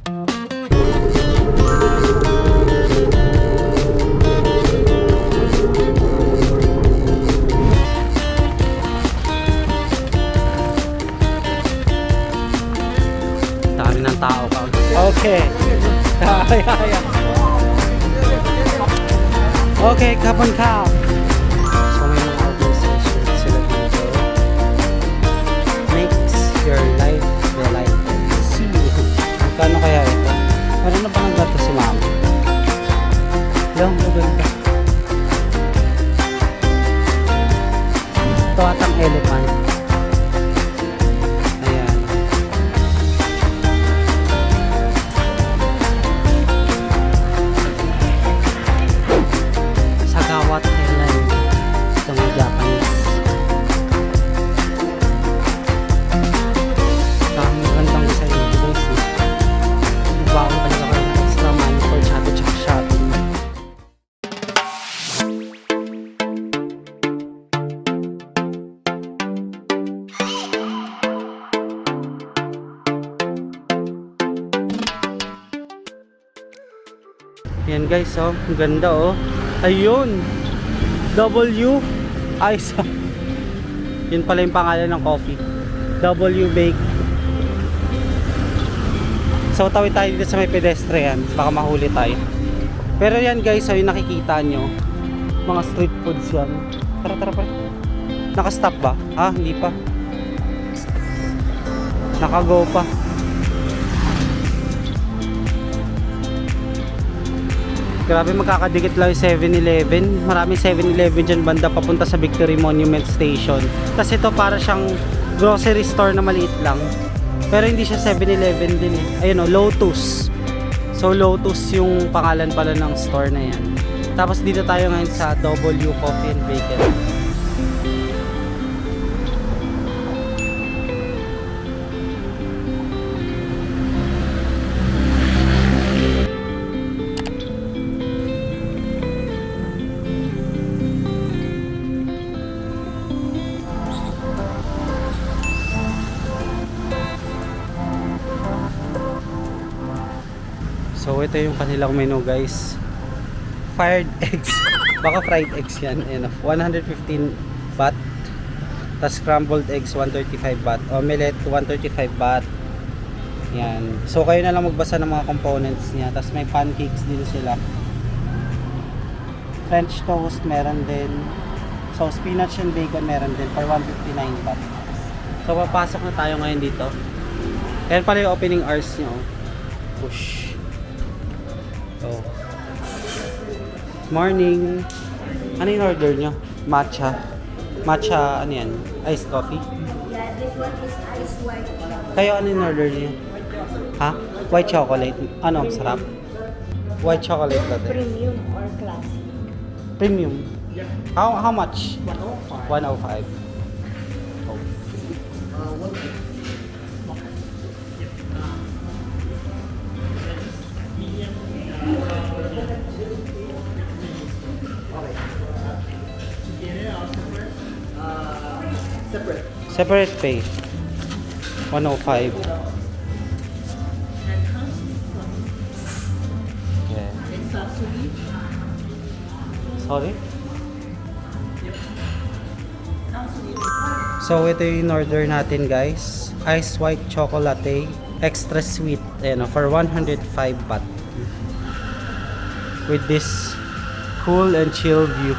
Dami ng tao ka. Okay. Okay, kapon ka. So may mga organization sila dito. Makes your life delightful. See. Kano kaya ito? Meron na ba ng gato si mama? Lang, maganda. Ito atang elephant. Ayan. Sagawa Thailand. Ito mga Japanese. Dami magandang design dito guys. Baon talaga kayo ng extra money for chat-chat shopping. Yan guys, oh, ang ganda oh. Ayun. W Ice. Yun pala yung pangalan ng coffee. W Bake. So tawid tayo dito sa may pedestrian, baka mahuli tayo. Pero yan guys, so yung nakikita nyo, mga street foods yan. Tara tara pa. Naka-stop ba? Ah, hindi pa. Naka-go pa. Grabe, magkakadikit lang yung 7-Eleven. Maraming 7-Eleven dyan banda papunta sa Victory Monument Station. Tapos ito para siyang grocery store na maliit lang. Pero hindi siya 7-Eleven din eh. Ayun o, Lotus. So Lotus yung pangalan pala ng store na yan. Tapos dito tayo ngayon sa W Coffee and Bakery. So ito yung kanilang menu guys. Fired eggs. Baka fried eggs yan. Ayan, 115 baht. Tapos scrambled eggs 135 baht. Omelette 135 baht. Yan. So kayo na lang magbasa ng mga components niya. Tapos may pancakes din sila. French toast meron din. So spinach and bacon meron din for 159 baht. So papasok na tayo ngayon dito. Ayan pala yung opening hours nyo. Push. Oh. Morning. Ano yung order nyo? Matcha. Matcha, ano yan? Iced coffee? Yeah, this one is ice white chocolate. Kayo, ano yung order nyo? Ha? White chocolate. Ano? Sarap? White chocolate latte. Premium or classic? Premium. How much? 105. 105. Oh. Separate pay. 105. Yeah. Sorry? So ito yung order natin guys. Ice white chocolate extra sweet, ayan, for 105 baht. With this cool and chill view.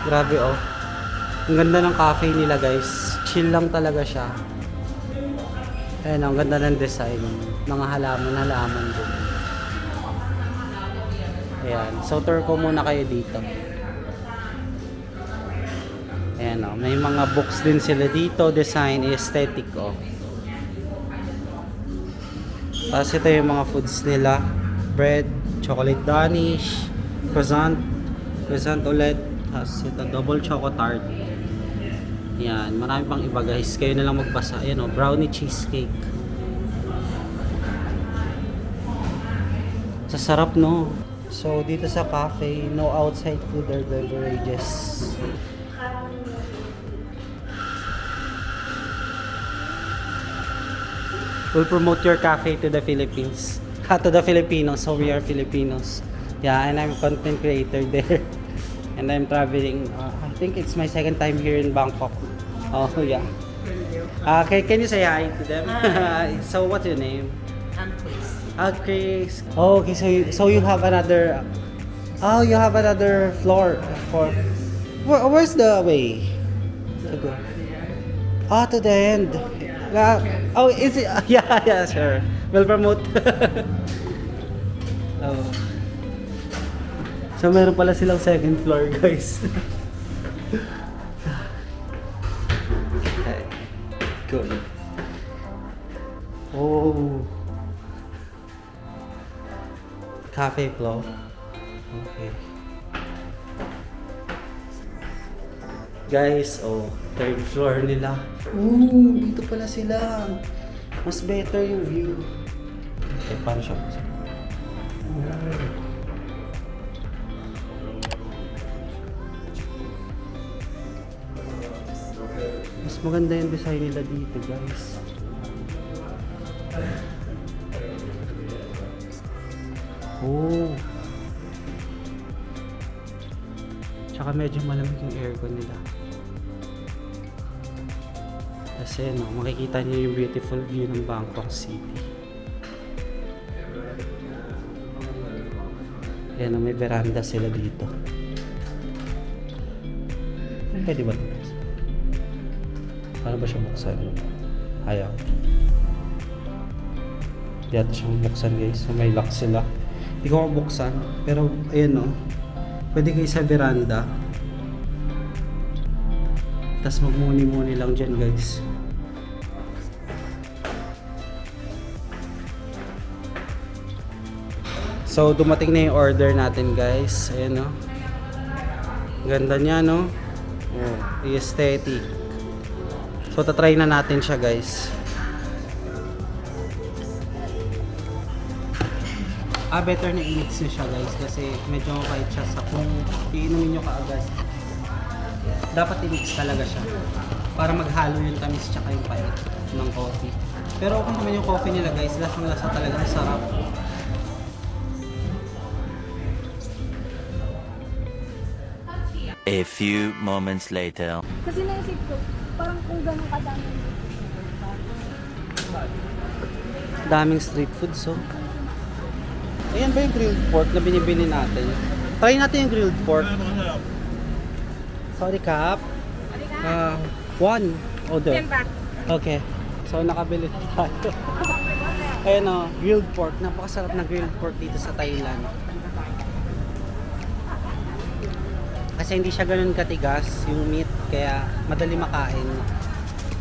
Grabe oh. Ang ganda ng cafe nila guys. Chill lang talaga siya. Ayan, ang ganda ng design. Mga halaman din. Ayan. So tour ko muna kayo dito. Ayan oh. May mga books din sila dito. Design, aesthetic oh. Tapos ito yung mga foods nila. Bread, chocolate danish, croissant ulit. Tapos ito, double choco tart. Yan, marami pang iba guys. Kayo na lang magbasa. Ayan o, brownie cheesecake. Sasarap no. So dito sa cafe, no outside food or beverages. We'll promote your cafe to the Philippines. To the Filipinos, so we are Filipinos. Yeah, and I'm a content creator there. And I'm traveling. I think it's my second time here in Bangkok. Oh, yeah. Okay, can you say hi to them? So, what's your name? I'm Chris. Chris. Oh, okay, so you have another. Oh, you have another floor for. Where's the way to go? Ah, to the end. Oh, is it? Yeah, sure. We'll promote. Oh. So meron pala silang second floor, guys. Okay. Good. Oh. Cafe floor. Okay. Guys, oh, third floor nila. Ooh, dito pala sila. Mas better yung view. Okay, paano siya? Mas maganda yung design nila dito, guys. Oh. Tsaka medyo malamig yung aircon nila. Kasi no, makikita niyo yung beautiful view ng Bangkok City. Ayan, may veranda sila dito. Pwede ba ito? Paano ba siya buksan? Ayaw. Hindi ata siyang buksan, guys. So, may lock sila. Hindi ko mabuksan. Pero, ayan no. Pwede kayo sa veranda. Tapos magmuni-muni lang dyan, guys. So, dumating na yung order natin, guys. Ayan, no? Ganda niya, no? Oh, aesthetic. So, tatry na natin siya, guys. Better na i-mix nyo siya, guys. Kasi medyo mapait siya sa kung iinumin nyo kaagad. Dapat i-mix talaga siya. Para maghalo yung tamis tsaka yung pait ng coffee. Pero kung naman yung coffee nila, guys, lasang-lasa talaga. Ang sarap. A few moments later. Kasi naisip ko, parang kung ganun kadami. Daming street foods, oh. Ayan ba yung grilled pork na binibili natin? Try natin yung grilled pork. Sorry, Cap. One order. 10 baht. Okay. So, nakabili tayo. Ayan o, grilled pork. Napakasarap na grilled pork dito sa Thailand. Kasi hindi siya ganun katigas yung meat, kaya madali makain.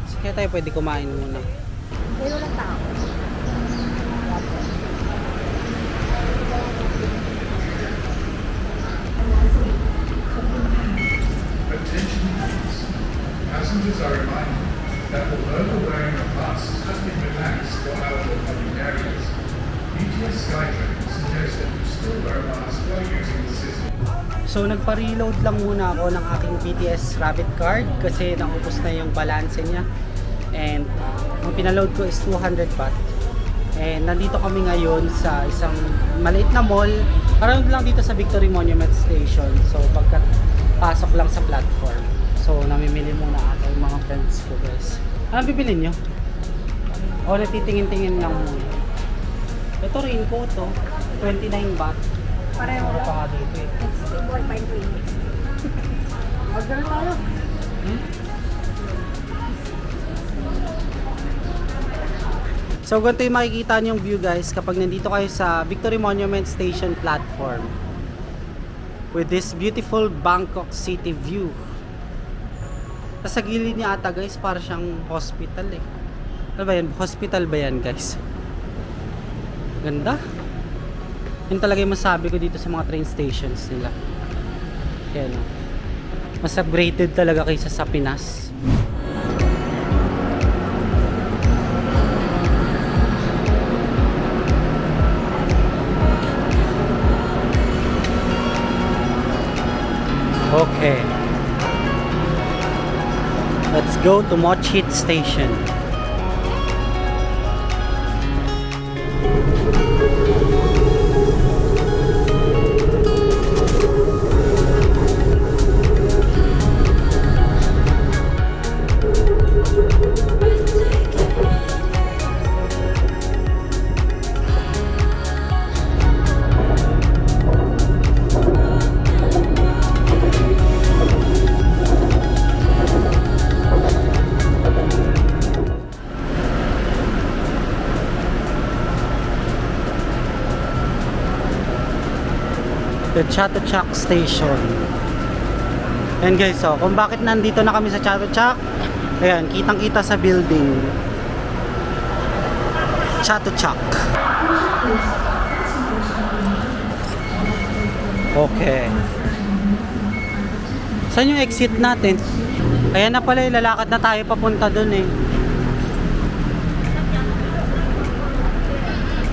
So, kaya tayo pwede kumain muna. Pero lang tao. Passengers are reminded that although the wearing of masks has been relaxed for outdoor public areas, BTS Skytrain suggests that you still wear a mask while using the system. So nagpa-reload lang muna ako ng aking BTS Rabbit card kasi naubos na yung balance niya. And ang pinaload ko is 200 baht. And nandito kami ngayon sa isang maliit na mall, around lang dito sa Victory Monument Station. So pagkapasok lang sa platform. So namimili muna ako yung mga friends ko, guys. Anong bibilin nyo? O natitingin-tingin lang muna. Ito raincoat to, 29 baht. Pareho Ano lang. pa nga dito eh. It's more fine for you. Order na tayo. So ganito yung makikita niyong view, guys, kapag nandito kayo sa Victory Monument Station platform with this beautiful Bangkok City view. Sa gilid niya ata, guys, para siyang hospital eh. Ano ba yan? Hospital ba yan, guys? Ganda. Yun talaga yung masabi ko dito sa mga train stations nila. Yan, no? Mas upgraded talaga kaysa sa Pinas. Okay. Let's go to Mochit Station. The Chatuchak Station. Ayan guys, so kung bakit nandito na kami sa Chatuchak, ayan, kitang kita sa building Chatuchak. Okay, saan yung exit natin? Ayan na pala, lalakad na tayo papunta dun eh.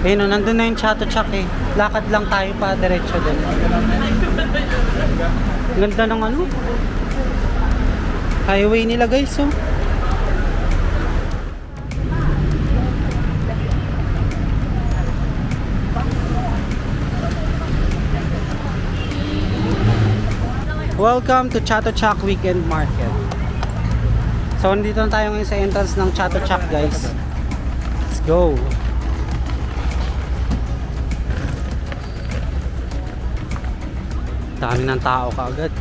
Ayun o, nandun na yung Chatuchak eh. Lakad lang tayo pa, diretso dun. Ganda ng ano, highway nila guys, oh. Welcome to Chatuchak Weekend Market. So, nandito na tayo ngayon sa entrance ng Chatuchak guys. Let's go. Dami ng tao kaagad.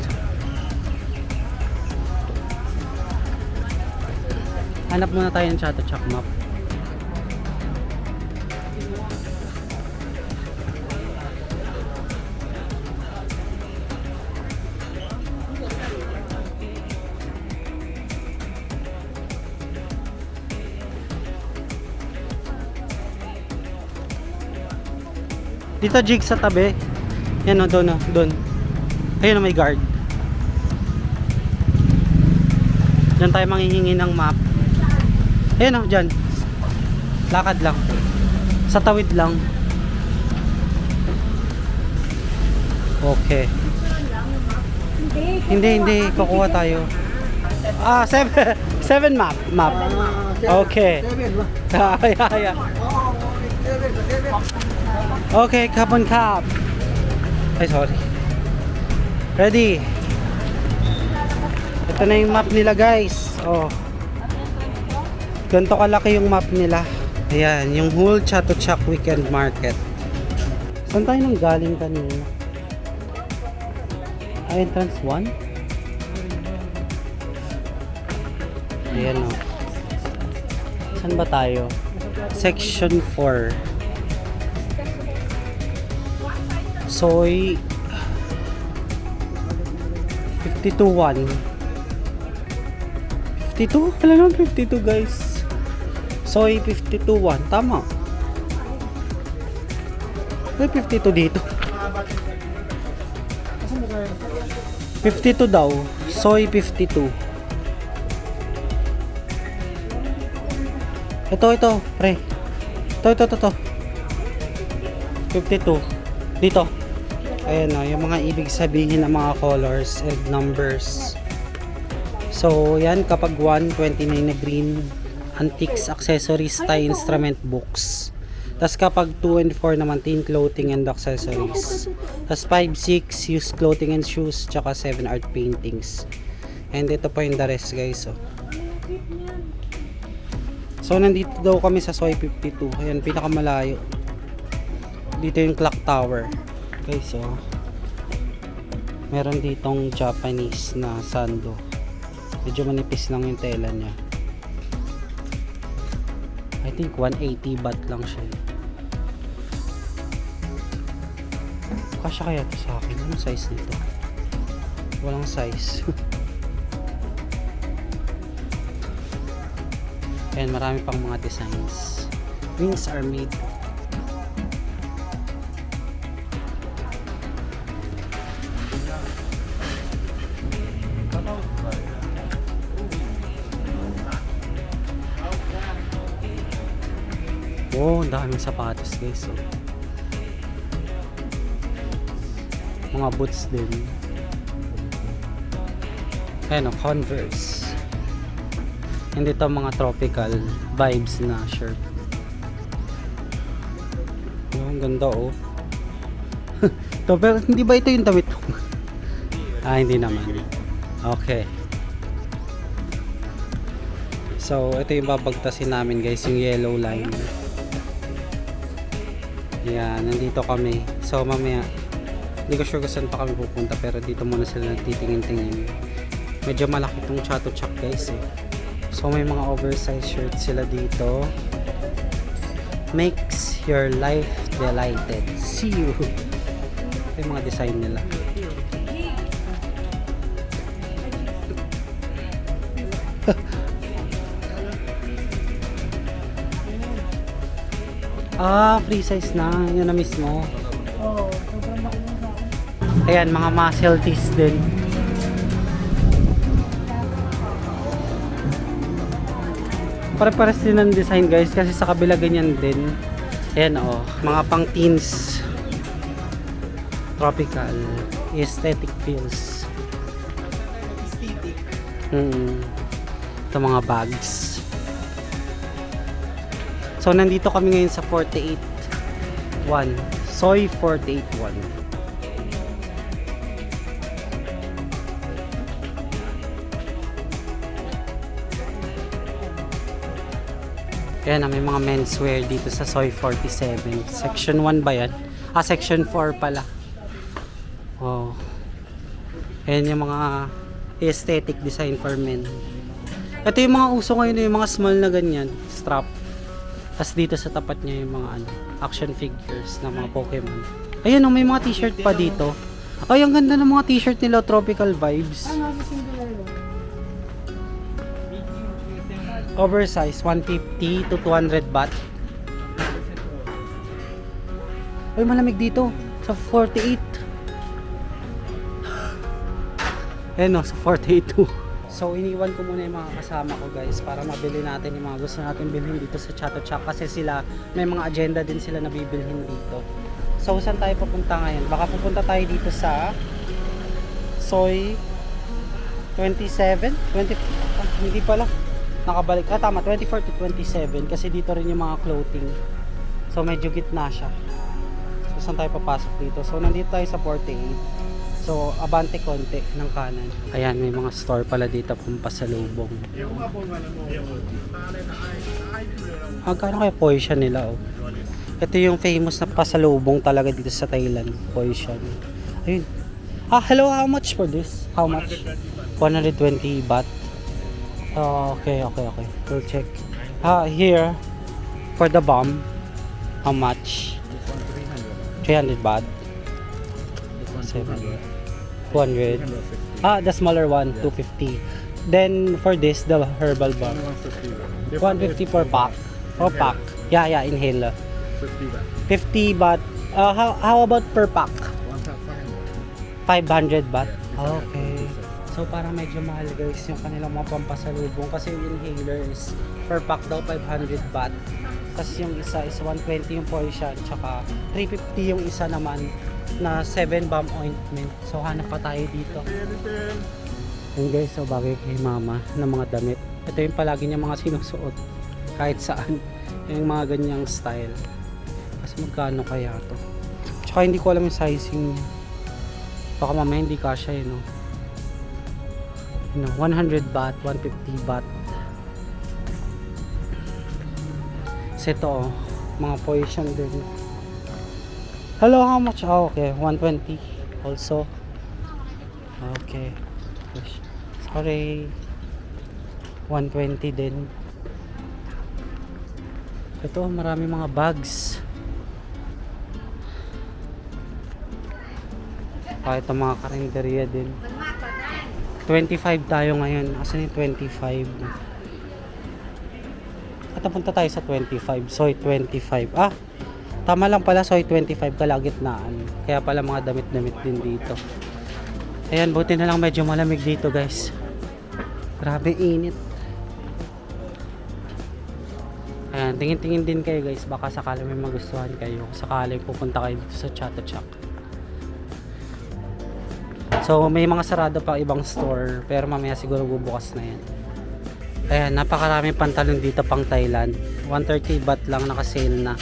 Hanap muna tayo ng Chatuchak map. Dito jig sa tabi. Yan o, doon o, doon. Ayun o, may guard. Diyan tayo manghihingi ng map. Ayun o, dyan. Lakad lang. Sa tawid lang. Okay. Hindi. Kukuha tayo. 7 map. Okay. Yeah. Okay, cup on cup. Ay, sorry. Ready? Ito na yung map nila guys. Oh. Ganito kalaki yung map nila. Ayan, yung whole Chatuchak Weekend Market. Saan tayo nang galing kanina? Entrance 1? Ayan o. Saan ba tayo? Section 4. Soy 52.1. 52? Wala naman 52 guys. Soy 52.1. Tama. May 52 dito. 52 daw. Soy 52. Ito, pre. Ito. 52. Dito. Ayan o, yung mga ibig sabihin ng mga colors and numbers. So, yan, kapag 1, 29 na green, antiques, accessories, tie, instrument, books. Tapos kapag 2 and 4 naman, teen clothing and accessories. Tapos 5, 6, used clothing and shoes, tsaka 7 art paintings. And ito pa yung the rest guys. So, nandito daw kami sa Soy 52. Ayan, pinakamalayo. Dito yung clock tower. Okay, so meron ditong Japanese na sando. Medyo manipis lang yung tela niya. I think 180 baht lang siya. Kasya kaya ito sa akin? Anong size nito? Walang size. Ayan, marami pang mga designs. Wings are made. Oh, daming sapatos guys. Oh. Mga boots din. Ayan o, Converse. Hindi to mga tropical vibes na shirt. Oh, ang ganda oh. To, pero hindi ba ito yung damit ko? Hindi naman. Okay. So, ito yung babagtasin namin guys, yung yellow line. Yan, nandito kami. So, mamaya, hindi ko sure kung saan pa kami pupunta, pero dito muna sila nagtitingin-tingin. Medyo malaki itong Chatuchak guys eh. So, may mga oversized shirts sila dito. Makes your life delighted. See you! Ito yung mga design nila. Free size na. Yun na mismo. Oo, sobrang laki ng sa akin. Ayan, mga muscle tees din. Pare-pares din ang design guys kasi sa kabila ganyan din. Ayan mga pang teens. Tropical. Aesthetic feels. Aesthetic. Ito mga bags. So nandito kami ngayon sa 48.1. Soy 48.1. Ayan may mga menswear dito sa Soy 47. Section 1 ba yan? Section 4 pala. Oh. Ayan yung mga aesthetic design for men. Ito yung mga uso ngayon, yung mga small na ganyan, strap. Tapos dito sa tapat niya yung mga action figures ng mga Pokemon. Ayun may mga t-shirt pa dito. Ay, ang ganda ng mga t-shirt nila, tropical vibes. Nasa Cinderella. Oversize, 150 to 200 baht. Ay, malamig dito. Sa 48. Ayun sa 48 So, iniwan ko muna yung mga kasama ko guys para mabili natin yung mga gusto natin bilhin dito sa Chatuchak kasi sila, may mga agenda din sila na bibilhin dito. So, saan tayo pupunta ngayon? Baka pupunta tayo dito sa Soy 27? Hindi pala. Nakabalik. Tama, 24 to 27 kasi dito rin yung mga clothing. So, medyo gitna siya. So, saan tayo papasok dito? So, nandito tayo sa 48. So, abante konti ng kanan. Ayan, may mga store pala dito pang pasalubong. Magkano kaya Poison nila Ito yung famous na pasalubong talaga dito sa Thailand. Poison. Ayun. Hello, how much for this? How much? 120 baht. Okay. We'll check. Here, for the bomb, how much? 300 baht. 200. The smaller one, 250. Then for this, the herbal bomb, 150 per pack. Per pack. Yeah, inhaler. 50 baht. How about per pack? 500 baht. Okay. So parang medyo mahal guys yung kanilang mga pampasalubong kasi yung inhaler is per pack daw 500 baht. Tapos yung isa is 120 yung Poison, tsaka 350 yung isa naman na 7 balm ointment. So hanap pa tayo dito. Yun guys, so bagay kay mama ng mga damit. Ito yung palagi niya mga sinusuot kahit saan. Yung mga ganyang style. Kasi magkano kaya to? Tsaka hindi ko alam yung sizing niya. Baka mamaya hindi kasya yun 100 baht, 150 baht. So ito mga Poison din. Hello, how much? Okay, 120 also. Okay. Sorry. 120 din. Ito, marami mga bags. Kahit ang mga karinderya din. 25 tayo ngayon. Asan yung 25? At napunta tayo sa 25. Soy 25. Tama lang pala, Soy 25 kalagitnaan. Kaya pala mga damit-damit din dito. Ayan, buti na lang medyo malamig dito guys. Grabe init. Ayan, tingin-tingin din kayo guys. Baka sakali may magustuhan kayo. Sakali pupunta kayo dito sa Chatuchak. So, may mga sarado pa ibang store. Pero mamaya siguro bubukas na yan. Ayan, napakaraming pantalon dito pang Thailand. 130 baht lang naka-sale na.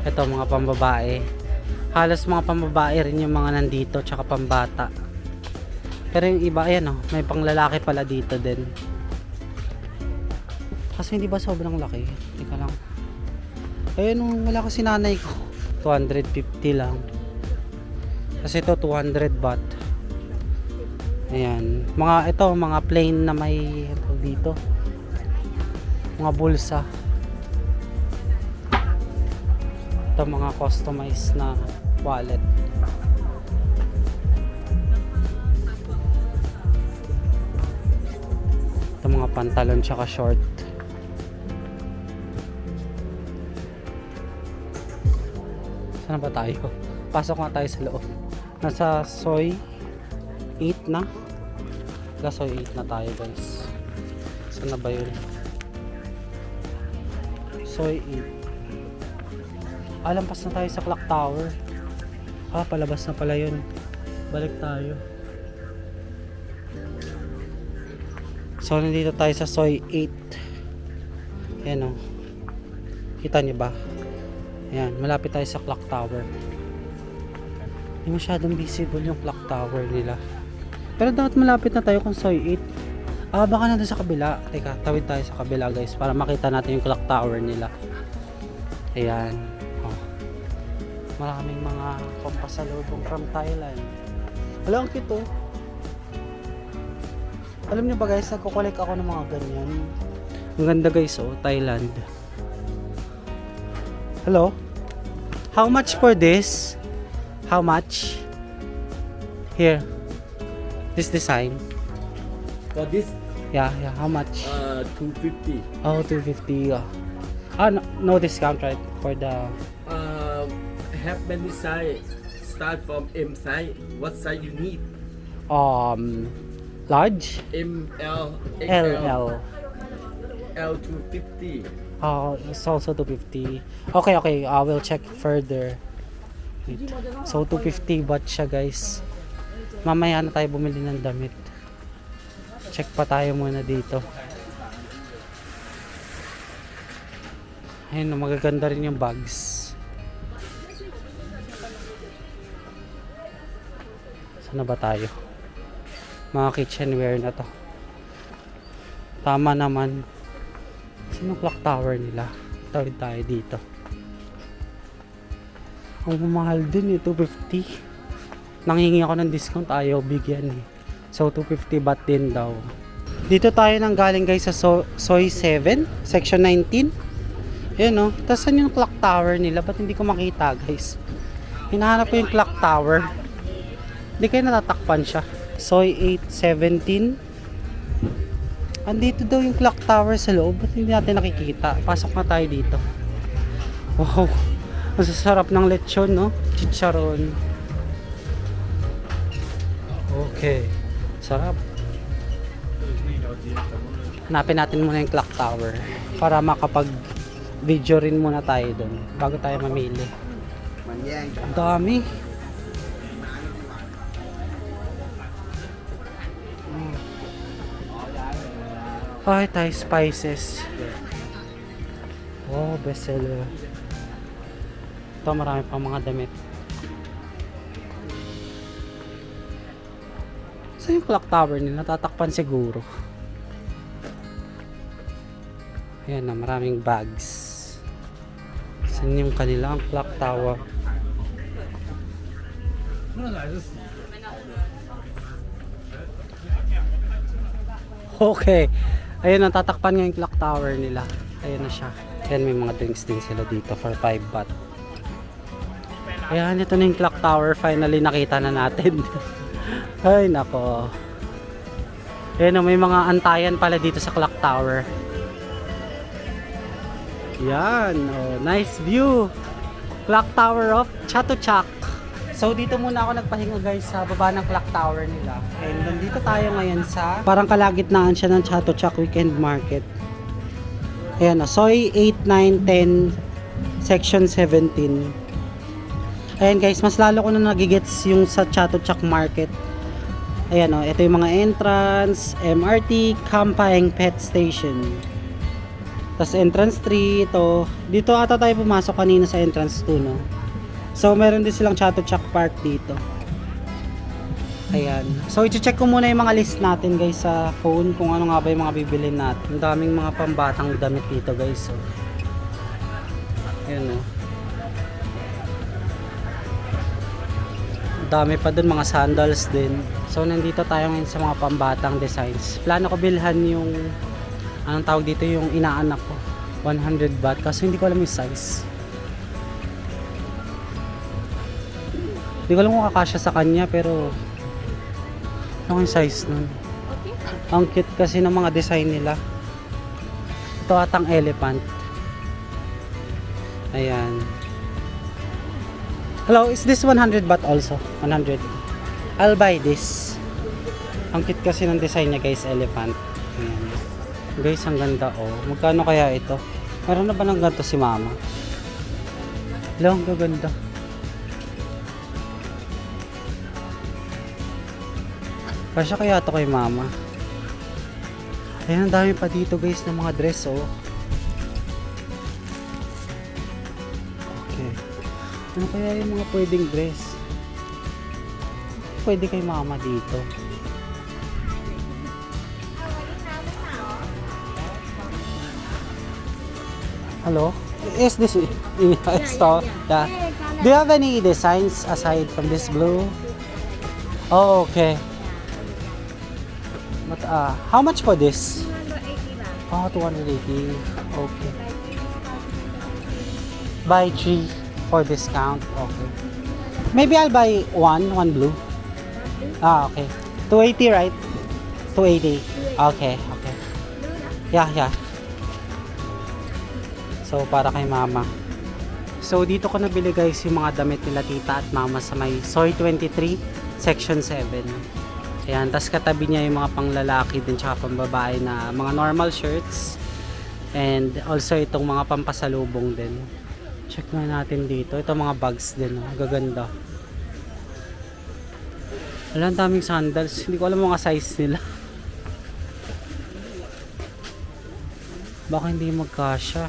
Ito mga pambabae. Halos mga pambabae rin yung mga nandito tsaka pambata. Pero yung iba ayan may panglalaki pala dito din. Kasi hindi ba sobrang laki? Teka lang. Ayun wala kasi nanay ko. 250 lang. Kasi ito 200 baht. Ayan. Mga plain na may dito. Mga bulsa. Ito mga customized na wallet. pantalon tsaka short. Saan ba tayo? Pasok nga tayo sa loob. Nasa Soy 8 na. Nasa Soy 8 na tayo guys. Saan na ba yun? Soy 8. Lampas na tayo sa Clock Tower. Palabas na pala yun. Balik tayo. So, nandito tayo sa Soy 8. Ayan o. Kita niyo ba? Ayan, malapit tayo sa Clock Tower. Hindi masyadong visible yung Clock Tower nila. Pero dapat malapit na tayo kung Soy 8. Baka nandun sa kabila. Teka, tawid tayo sa kabila guys para makita natin yung Clock Tower nila. Ayan. Maraming mga pampasalubong from Thailand. Wala, ang cute oh. Alam niyo ba guys, nagko-collect ako ng mga ganyan. Ang ganda guys oh, Thailand. Hello? How much for this? How much? Here. This design. For this, Yeah, how much? 250. Oh, 250. No discount right for the Have many size. Start from M size. What size you need? large? M, L, XL, LL. L 250. Oh, it's also 250. Okay, I will check further. Wait. So 250 baht siya guys. Mamaya na tayo bumili ng damit. Check pa tayo muna dito. Ayun, magaganda rin yung bags. Saan na ba tayo? Mga kitchenware na to. Tama naman. Sino clock tower nila? Tawid tayo dito. Ang mahal din eh, 250. Nanghingi ako ng discount, ayaw bigyan eh. So 250 baht din daw. Dito tayo nang galing guys sa Soy 7, section 19. Ayan o. Tapos saan yung clock tower nila? Ba't hindi ko makita guys? Hinahanap ko yung clock tower. Hindi kayo natatakpan siya. Soy 817. Andito daw yung clock tower sa loob. Ba't hindi natin nakikita? Pasok na tayo dito. Wow. Masasarap ng lechon, no? Chicharon. Okay. Sarap. Hanapin natin muna yung clock tower para makapag-video rin muna tayo doon bago tayo mamili. Ang dami. Ay, Thai spices. Oh, bestseller. Ito, marami pang mga damit. Saan yung clock tower nila? Natatakpan siguro. Ayan na, maraming bags. Saan yung kanilang clock tower? Okay. Ayun, natatakpan nga yung clock tower nila. Ayun na siya. Ayan, may mga drinks din sila dito for 5 baht. Ayan, ito na yung clock tower. Finally, nakita na natin. Ay, nako. Ayan, may mga antayan pala dito sa clock tower. Yan. Oh, nice view. Clock tower of Chatuchak. So, dito muna ako nagpahinga guys sa baba ng clock tower nila. And nandito tayo ngayon sa parang kalagitnaan siya ng Chatuchak Weekend Market. Ayan, Soy 8, 9, 10, section 17. Ayan guys, mas lalo ko na nagigets yung sa Chatuchak Market. Ayan o, ito yung mga entrance, MRT, Kamphaeng Pet Station. Tapos entrance 3, ito. Dito ata tayo pumasok kanina sa entrance 2, no? So, meron din silang Chatuchak Park dito. Ayan. So, i-check ko muna yung mga list natin guys sa phone kung ano nga ba yung mga bibilin natin. Ang daming mga pambatang damit dito guys. So, ayan o. Dami pa dun, mga sandals din. So, nandito tayo ngayon sa mga pambatang designs. Plano ko bilhan yung, anong tawag dito, yung inaanak ko. 100 baht. Kasi hindi ko alam yung size. Hindi ko alam kung kakasya sa kanya, pero ano yung size nun? Ang cute kasi ng mga design nila. Ito atang elephant. Ayan. Hello, is this 100 baht also? 100. I'll buy this. Ang cute kasi ng design niya guys, elephant. Ayan. Guys, ang ganda oh. Magkano kaya ito? Meron na ba ng ganito si mama? Hello, ang gaganda. Kasya kaya ito kay mama? Ayan, ang dami pa dito guys ng mga dress oh. Okay. Ano kaya yung mga pwedeng dress? Pwede kay mama dito. Hello? Is this in a store? Yeah. Do you have any designs aside from this blue? Oh, okay. But how much for this? 280 baht. Oh, 280. Okay. Buy 3 for discount. Okay. Maybe I'll buy one blue. Ah, okay. 280, right? 280. Okay, okay. Yeah. So, para kay mama. So, dito ko nabili guys yung mga damit nila tita at mama sa may Soy 23, Section 7. Ayan, tas katabi niya yung mga panglalaki din tsaka pambabae na mga normal shirts. And also itong mga pampasalubong din. Check na natin dito. Ito mga bags din. Oh. Gaganda. Wala, ang daming sandals. Hindi ko alam mga size nila. Baka hindi magkasya.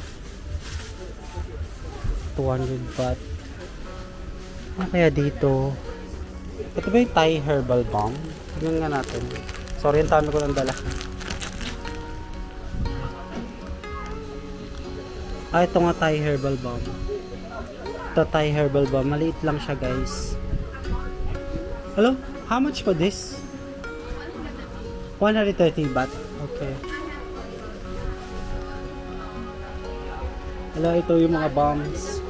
200 baht. Ano kaya dito? Ito ba yung Thai herbal balm? Tingnan nga natin. Sorry, ang dami ko lang dala. Ito nga Thai herbal balm. Ito Thai herbal balm. Maliit lang siya guys. Hello? How much for this? 130 baht. Okay. Hello, ito yung mga balms.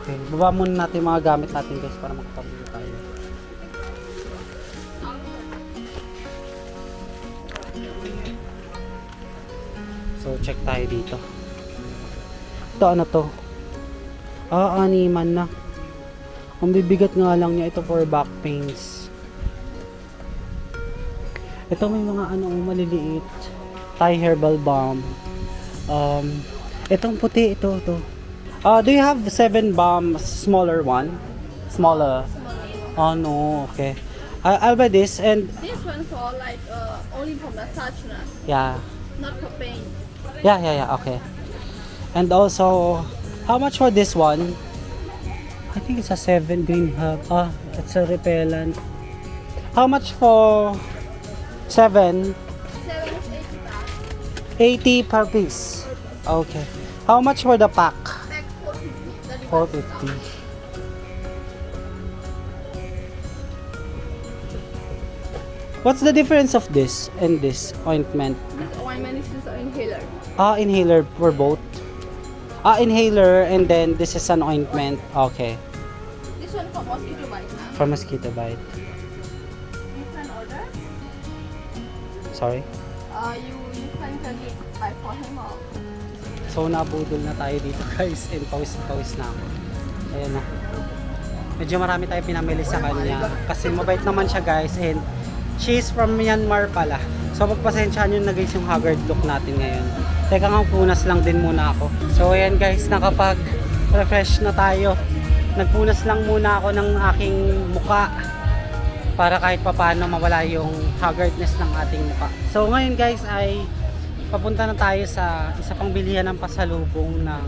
Okay, baba muna natin yung mga gamit natin guys para makapabili tayo. So, check tayo dito. Ito, ano to? Animan na. Ang bibigat nga lang niya. Ito for back pains. Ito may mga maliliit. Thai herbal balm. Itong puti, ito. Do you have 7 balm, smaller one? Smaller. Oh no, okay. I'll buy this and This one for like only for massage, yeah. not for pain. Yeah, okay. And also, how much for this one? I think it's a 7 green herb. It's a repellent. How much for 7? 7 is 80 baht. 80 per piece. Okay. How much for the pack? Back 450. 450. What's the difference of this and this ointment? This ointment is just an inhaler. Inhaler for both. Inhaler and then this is an ointment. Okay. This one for mosquito bite now. For mosquito bite. You can order. Sorry. You can get it by for him or So nabudol na tayo dito guys and pawis na ako. Ayan na. Medyo marami tayo pinamili sa kanya kasi mabait naman siya guys and she's from Myanmar pala. So pagpasensyahan nyo na guys yung haggard look natin ngayon. Teka nga, punas lang din muna ako. So ayan guys, nakapag-refresh na tayo. Nagpunas lang muna ako ng aking muka para kahit papano mawala yung haggardness ng ating muka. So ngayon guys ay papunta na tayo sa isa pang bilihan ng pasalubong ng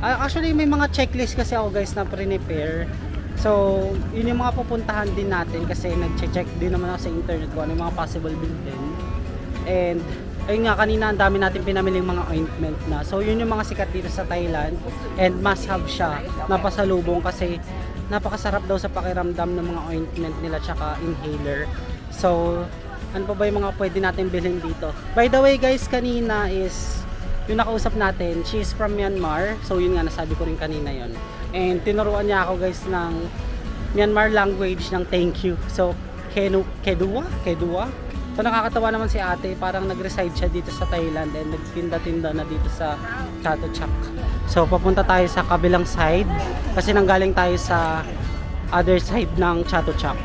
actually may mga checklist kasi ako guys na prepare. So yun yung mga pupuntahan din natin kasi nag-check din naman ako sa internet kung ano yung mga possible bilhin. And ayun nga, kanina ang dami natin pinamiling mga ointment na. So yun yung mga sikat dito sa Thailand and must have siya na pasalubong kasi napakasarap daw sa pakiramdam ng mga ointment nila tsaka inhaler. So ano pa ba yung mga pwede natin bilhin dito? By the way guys, kanina is yung nakausap natin, she is from Myanmar. So yun nga, nasabi ko rin kanina yon. And tinuruan niya ako guys ng Myanmar language ng thank you. So Kedua. So nakakatawa naman si ate, parang nag-reside siya dito sa Thailand and nagtinda-tinda na dito sa Chatuchak. So papunta tayo sa kabilang side kasi nanggaling tayo sa other side ng Chatuchak.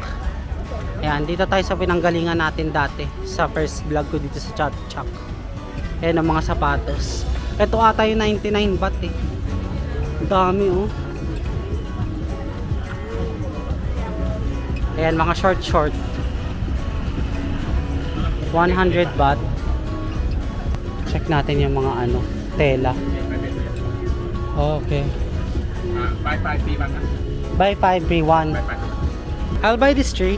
Ayan, dito tayo sa pinanggalingan natin dati sa first vlog ko dito sa Chatuchak. Ayan ang mga sapatos. Ito ata yung 99 baht eh. Ang dami oh. Ayan, mga short. 100 baht. Check natin yung mga ano, tela. Oh, okay. Buy 5 free 1 Buy 5 free 1. I'll buy this 3.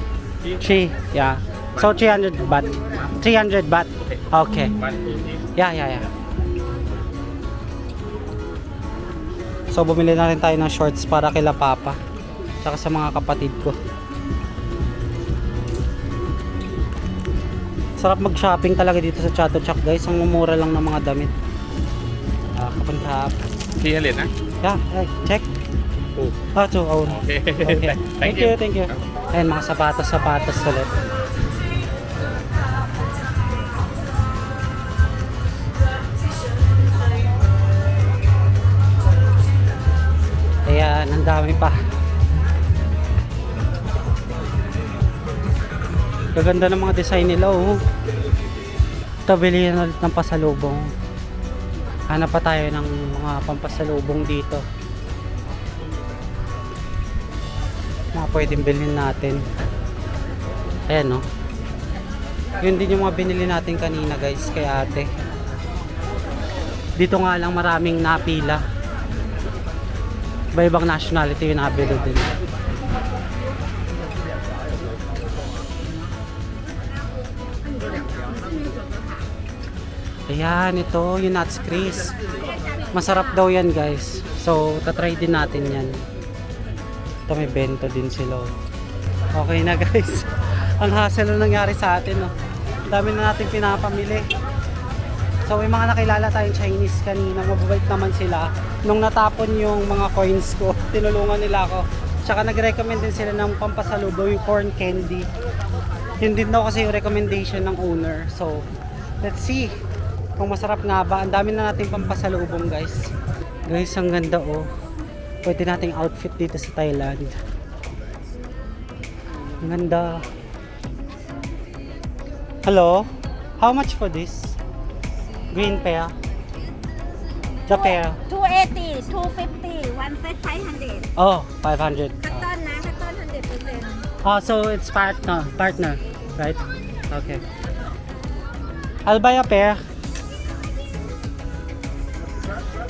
3, yeah. So 300 baht. 300 baht. Okay. 1 2 Yeah. So bumili na rin tayo ng shorts para kila Papa. Tsaka sa mga kapatid ko. Sarap mag-shopping talaga dito sa Chatuchak guys. Ang mumura lang ng mga damit. Kapag Free ulit na? yeah, check. 2 2. Oh. Okay. Okay. Thank you. Ayan, mga sapatos ulit. Ayan, ang dami pa. Gaganda ng mga design nila oh. Ito, bilihan ulit ng pasalubong. Hanap pa tayo ng mga pampasalubong dito na pwedeng bilhin natin. Ayan oh. Yun din yung mga binili natin kanina guys kay ate. Dito nga lang maraming napila. Iba-ibang nationality yung nabili din. Ayan, ito yung nuts crisp. Masarap daw yan guys. So, tatry din natin yan. Ito may bento din sila. Okay na guys. Ang hassle na nangyari sa atin. Oh. Dami na natin pinapamili. So, may mga nakilala tayong Chinese kanina. Mababait naman sila. Nung natapon yung mga coins ko, tinulungan nila ako. Tsaka nag-recommend din sila ng pampasalubong yung corn candy. Yun din daw kasi yung recommendation ng owner. So, let's see kung masarap nga ba. Ang dami na natin pampasalubong guys. Guys, ang ganda oh. Pwede nating outfit dito sa Thailand. Ang ganda. Hello? How much for this? Green pair? The pair? 280, 250, one set 500. Oh, 500. Cotton na, cotton 100%. So it's partner, right? Okay. I'll buy a pair.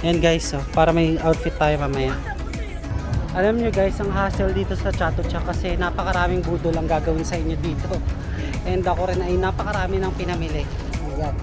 Yan guys, oh, para may outfit tayo mamaya. Alam nyo guys, ang hassle dito sa Chatuchak kasi napakaraming budol ang gagawin sa inyo dito. And ako rin ay napakarami ng pinamili. Oh my God.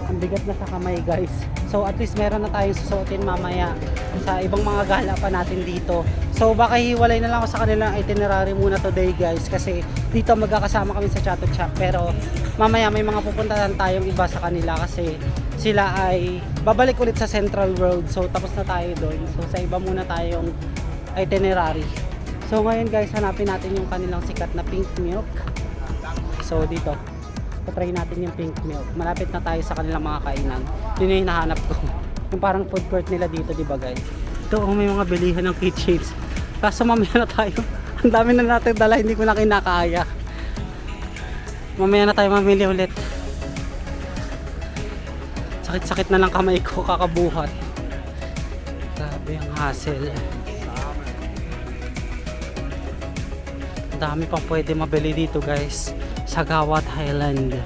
Ang bigat na sa kamay guys. So at least meron na tayong susuotin mamaya sa ibang mga gala pa natin dito. So baka hiwalay na lang ako sa kanilang itinerary muna today guys kasi dito magkakasama kami sa Chatuchak. Pero mamaya may mga pupuntahan tayong iba sa kanila kasi sila ay babalik ulit sa Central Road. So tapos na tayo doon. So sa iba muna tayong itinerary. So ngayon guys, hanapin natin yung kanilang sikat na pink milk. So dito, try natin yung pink milk. Malapit na tayo sa kanilang mga kainan. Yun yung hinahanap ko. Yung parang food court nila dito, di ba guys? Ito, may mga bilihan ng keychains. Kaso mamaya na tayo. Ang dami na natin dala, hindi ko na kinakaya. Mamaya na tayo mamili ulit. Sakit-sakit na lang kamay ko kakabuhat. Grabe ang hassle. Ang dami pang pwede mabili dito guys. Sagawa, Thailand.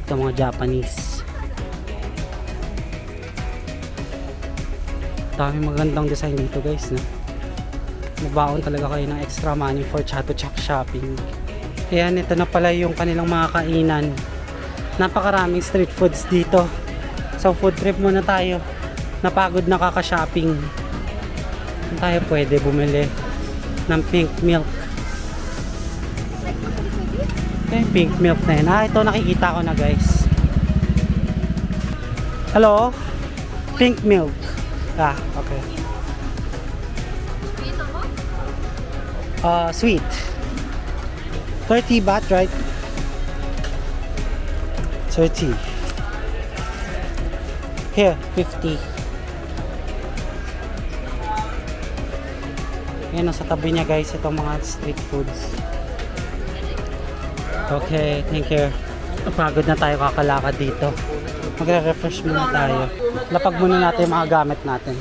Ito mga Japanese. Dami magandang design dito guys, no? Magbaon talaga kayo ng extra money for Chatuchak shopping. Ayan, ito na pala yung kanilang mga kainan. Napakaraming street foods dito. So food trip muna tayo. Napagod na kaka-shopping. Tayo pwede bumili ng pink milk. Okay, pink milk na yun. Ito nakikita ko na guys. Hello? Pink milk. Okay. Sweet. 30 baht, right? 30. Here, 50. Ayan, sa tabi niya guys, itong mga street foods. Okay, thank you. Pagod na tayo kakalakad dito. Magre-refresh muna tayo. Lapag muna natin yung mga gamit natin.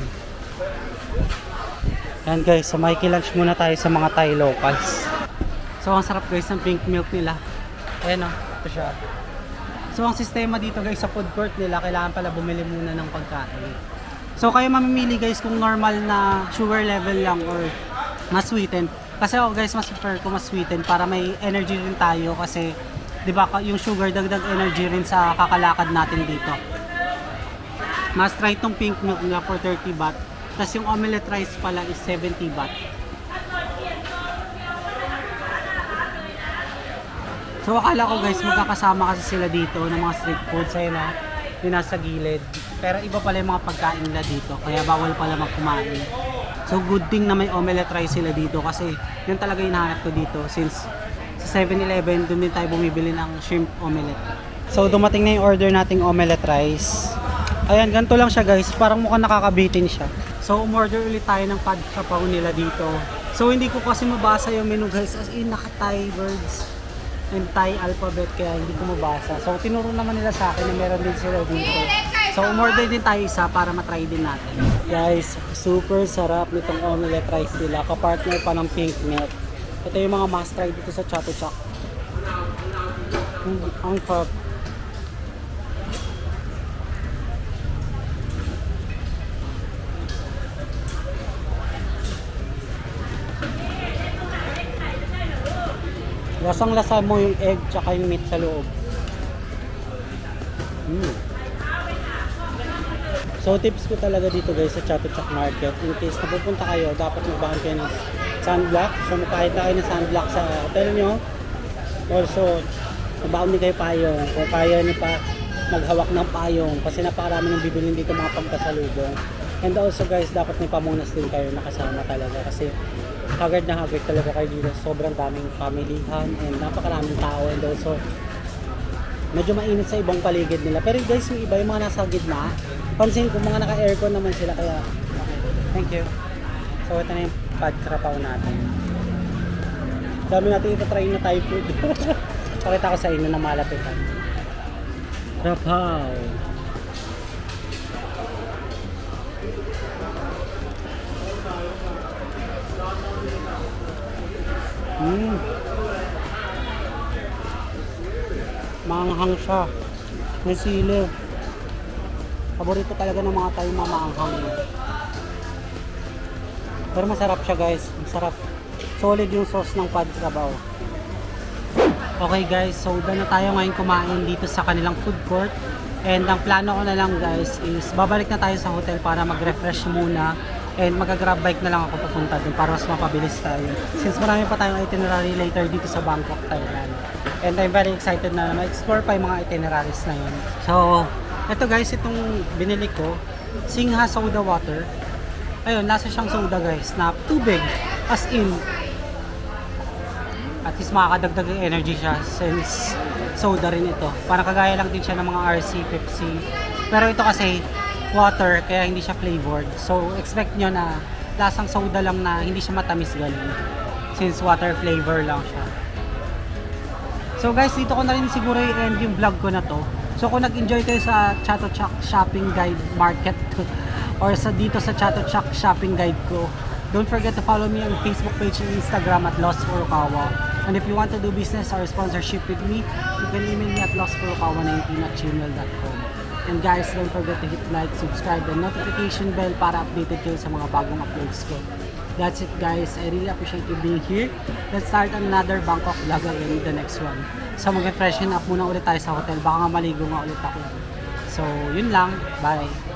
Ayan guys, so lunch muna tayo sa mga Thai locals. So ang sarap guys ng pink milk nila. Ayan o, ito siya. So ang sistema dito guys sa food court nila, kailangan pala bumili muna ng pagkain. So kayo mamimili guys kung normal na sugar level lang or mas sweeten. Kasi ako guys, mas prefer ko mas sweeten para may energy rin tayo kasi 'di ba yung sugar dagdag energy rin sa kakalakad natin dito. Mas try itong pink milk nila for 30 baht. Tapos yung omelette rice pala is 70 baht. So akala ko guys magkakasama kasi sila dito ng mga street foods ayun na yung nasa gilid. Pero iba pala yung mga pagkain nila dito kaya bawal pala magkumain. So good thing na may omelette rice sila dito kasi yun talaga yung hinahanap ko dito since sa 7-Eleven doon din tayo bumibili ng shrimp omelette. So dumating na yung order nating omelette rice. Ayan, ganito lang siya guys, parang mukhang nakakabitin siya. So umorder ulit tayo ng pad kapaw nila dito. So hindi ko kasi mabasa yung menu guys as in naka-Thai words and Thai alphabet kaya hindi ko mabasa. So tinuro naman nila sa akin na meron din sila dito. So umorder din tayo isa para matry din natin. Guys, super sarap nitong omelette rice nila. Kapartner pa ng pink milk. Ito yung mga must try dito sa Chatuchak. Ang sarap. Lasang-lasa mo yung egg tsaka yung meat sa loob. So tips ko talaga dito guys sa Chatuchak Market, in case napupunta kayo, dapat magbahan kayo ng sunblock. So magpahit na kayo ng sunblock sa hotel nyo. Also, magbahan din kayo payong. Kung kaya nyo pa maghawak ng payong kasi napakarami ng bibilin dito mga pampasalubong. And also guys, dapat may pamunas din kayo nakasama talaga kasi haggard na haggard talaga kayo dito. Sobrang daming familihan and napakaraming tao and also medyo mainit sa ibang paligid nila. Pero guys, yung iba yung mga nasa gitna, pansin ko mga naka-aircon naman sila kaya okay. Thank you. So ito na yung pad krapaw natin. Dami natin itatry na Thai food. Pakita ko sa inyo na malapitan. Krapaw. Maanghang siya. May sili. Paborito talaga ng mga Thai maanghang. Pero masarap siya guys. Masarap. Solid yung sauce ng pad krabaw. Okay guys, so doon na tayo ngayon kumain dito sa kanilang food court. And ang plano ko na lang guys is babalik na tayo sa hotel para mag-refresh muna. And mag-grab bike na lang ako papunta doon para mas mapabilis tayo. Since marami pa tayong itinerary later dito sa Bangkok, Thailand. And I'm very excited na ma-explore pa yung mga itineraries na yun. So, ito guys, itong binili ko, Singha Soda Water. Ayun, nasa siyang soda guys, na tubig. As in, at least makakadagdag yung energy siya since soda rin ito. Parang kagaya lang din siya ng mga RC, Pepsi. Pero ito kasi, water, kaya hindi siya flavored. So, expect nyo na lasang soda lang na hindi siya matamis ganun. Since water flavor lang siya. So guys, dito ko na rin siguro i-end yung vlog ko na to. So kung nag-enjoy kayo sa Chatuchak Shopping Guide Market or dito sa Chatuchak Shopping Guide ko, don't forget to follow me on Facebook page and Instagram at Lost Furukawa. And if you want to do business or sponsorship with me, you can email me at lostfurukawa19@gmail.com. And guys, don't forget to hit like, subscribe, and notification bell para updated kayo sa mga bagong uploads ko. That's it guys, I really appreciate you being here. Let's start another Bangkok vlog again, the next one. So mag-freshen up muna ulit tayo sa hotel, baka nga maligo nga ulit ako. So yun lang, bye!